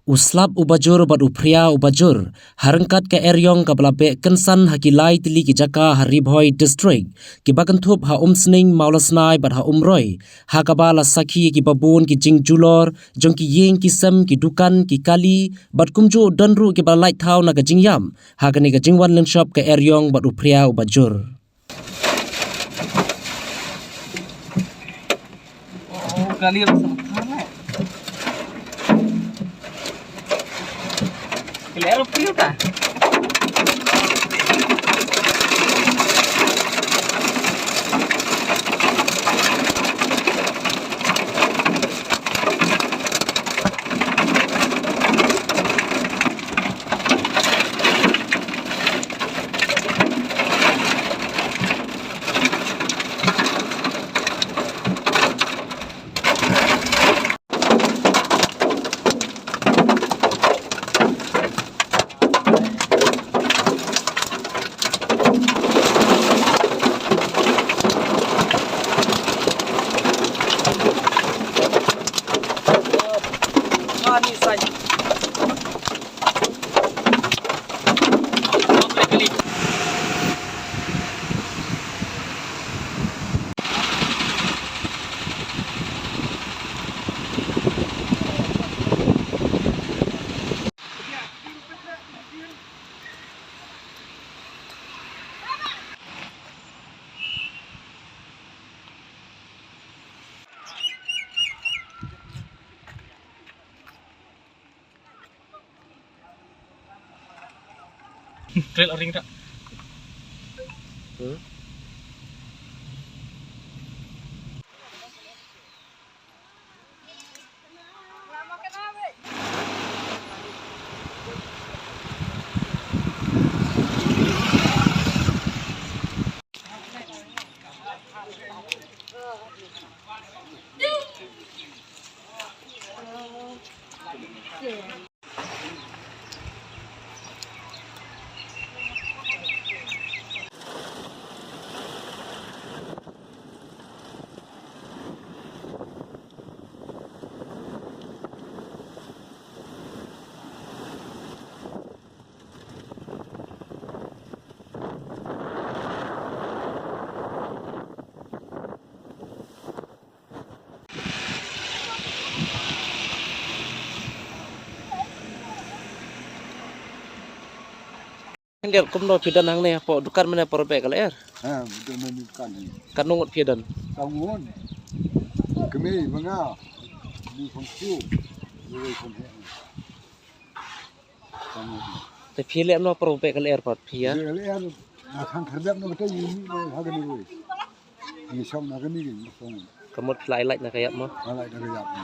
Uslap ubajur bat upria ubajur harengkat ke eryong kablabe kensan hakilai tili ki jaka haribhoi district ki bakantup ha umsning maulasnai bat ha umroi ha kabala sakhi ki babun ki jingjulor jong ki yeng ki sem ki dukan ki kali bat kumju danru ki balai thau na ka jingyam ha kani ka jingwan lengshop ke eryong bat upria ubajur. Oh, kali Claro, piuta. Trail ring tak? Lihat kumno pidan hang ne po dukan mana porbe kala er. Betul menunjukkan ini. Kanungot pidan. Bangun, kami menga di fungsi, di fungsi. Te phile amno porbe kala er pot phia. Jadi lihat, akan terjadi nanti ini harga ni. Ini sama harga ni macam. Kamut lai na kaya mo. Malah dari apa?